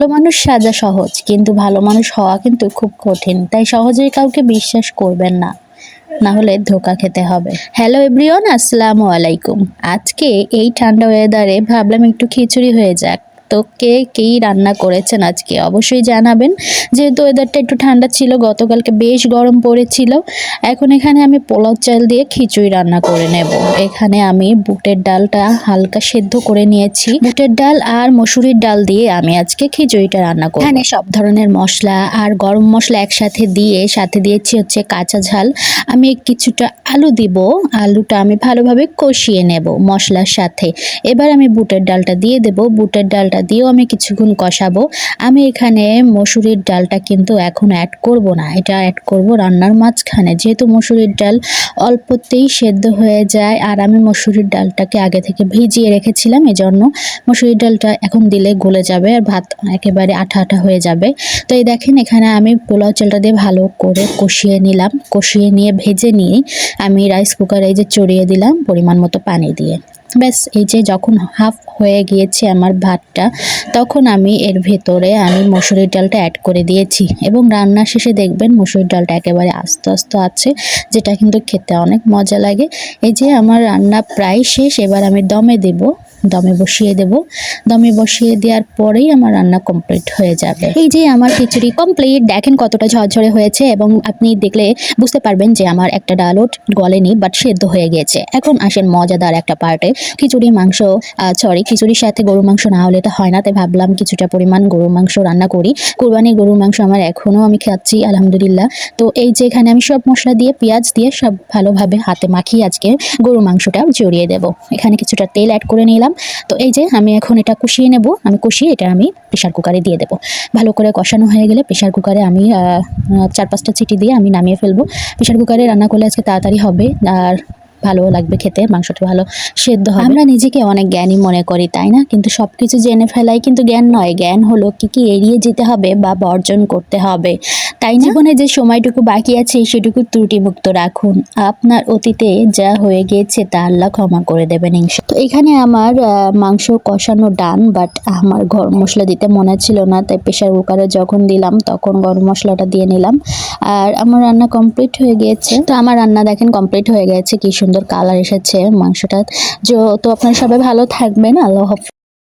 ভালো মানুষ সাজা সহজ, কিন্তু ভালো মানুষ হওয়া কিন্তু খুব কঠিন। তাই সহজেই কাউকে বিশ্বাস করবেন না, না হলে ধোকা খেতে হবে। হ্যালো এভরিওয়ান, আসসালামু আলাইকুম। আজকে এই ঠান্ডা ওয়েদারে ভাবলাম একটু খিচুড়ি হয়ে যাক। তো কে কী রান্না করেছেন আজকে অবশ্যই জানাবেন। যেহেতু ওয়েদারটা একটু ঠান্ডা ছিল, গতকালকে বেশ গরম পড়েছিল। এখন এখানে আমি পোলাও চাল দিয়ে খিচুড়ি রান্না করে নেব। এখানে আমি বুটের ডালটা হালকা সেদ্ধ করে নিয়েছি। বুটের ডাল আর মসুরির ডাল দিয়ে আমি আজকে খিচুড়িটা রান্না করব। এখানে সব ধরনের মশলা আর গরম মশলা একসাথে দিয়ে সাথে দিয়েছি হচ্ছে কাঁচা ঝাল। আমি কিছুটা আলু দিব, আলুটা আমি ভালোভাবে কষিয়ে নেব মশলার সাথে। এবার আমি বুটের ডালটা দিয়ে দেব, বুটের ডালটা দিয়েও আমি কিছুক্ষণ কষাবো। আমি এখানে মসুরির ডালটা কিন্তু এখন অ্যাড করব না, এটা অ্যাড করব রান্নার মাঝখানে, যেহেতু মসুরির ডাল অল্পতেই সেদ্ধ হয়ে যায়। আর আমি মসুরির ডালটাকে আগে থেকে ভিজিয়ে রেখেছিলাম, এজন্য মসুরির ডালটা এখন দিলে গলে যাবে আর ভাত একেবারে আঠা আঠা হয়ে যাবে। তো এই দেখেন, এখানে আমি পোলাও চালটা দিয়ে ভালো করে কষিয়ে নিলাম। কষিয়ে নিয়ে ভেজে নিয়ে আমি রাইস কুকারে এই যে চড়িয়ে দিলাম পরিমাণ মতো পানি দিয়ে। ব্যাস, এই যে যখন হাফ হয়ে গিয়েছে আমার ভাতটা, তখন আমি এর ভেতরে আমি মসুরির ডালটা অ্যাড করে দিয়েছি। এবং রান্না শেষে দেখবেন মসুরির ডালটা একেবারে আস্তে আস্তে আছে, যেটা কিন্তু খেতে অনেক মজা লাগে। এই যে আমার রান্না প্রায় শেষ, এবার আমি দমে দেব, দমে বসিয়ে দেব। দমে বসিয়ে দেওয়ার পরেই আমার রান্না কমপ্লিট হয়ে যাবে। এই যে আমার খিচুড়ি কমপ্লিট, দেখেন কতটা ঝরঝরে হয়েছে। এবং আপনি দেখলে বুঝতে পারবেন যে আমার একটা ডালও গলেনি, বাট সেদ্ধ হয়ে গেছে। এখন আসেন মজাদার একটা পার্টে। খিচুড়ি মাংস, খিচুড়ির সাথে গরুর মাংস না হলে তো হয় না, তাই ভাবলাম কিছুটা পরিমাণ গরুর মাংস রান্না করি। কুরবানির গরুর মাংস আমার এখনও আমি খাচ্ছি আলহামদুলিল্লাহ। তো এই যে এখানে আমি সব মশলা দিয়ে পেঁয়াজ দিয়ে সব ভালোভাবে হাতে মাখিয়ে আজকে গরুর মাংসটা জড়িয়ে দেব। এখানে কিছুটা তেল অ্যাড করে নিলাম। তো এই যে আমি এখন এটা কষিয়ে নেব। আমি কষিয়ে এটা আমি প্রেশার কুকারে দিয়ে দেবো। ভালো করে কষানো হয়ে গেলে প্রেশার কুকারে আমি 4-5টা সিটি দিয়ে আমি নামিয়ে ফেলবো। প্রেশার কুকারে রান্না করলে আজকে তাড়াতাড়ি হবে আর ভালো লাগবে খেতে, মাংসটা ভালো সেদ্ধ হবে। আমরা নিজেকে অনেক জ্ঞানী মনে করি, তাই না? কিন্তু সব কিছু জেনে ফেলাই কিন্তু জ্ঞান নয়। জ্ঞান হলো কি কি এড়িয়ে যেতে হবে বা বর্জন করতে হবে, তাই না? জীবনে যে সময়টুকু বাকি আছে সেটুকু ত্রুটিমুক্ত রাখুন। আপনার অতীতে যা হয়ে গিয়েছে তা আল্লাহ ক্ষমা করে দেবেন ইনশাআল্লাহ। তো এখানে আমার মাংস কষানো ডান, বাট আমার গরম মশলা দিতে মনে ছিল না, তাই প্রেশার কুকারে যখন দিলাম তখন গরম মশলাটা দিয়ে নিলাম। আর আমার রান্না কমপ্লিট হয়ে গিয়েছে। তো আমার রান্না দেখেন কমপ্লিট হয়ে গেছে, কি সুন্দর কালার এসেছে মাংসটা। তো আপনারা সবাই ভালো থাকবেন, আল্লাহ হাফেজ।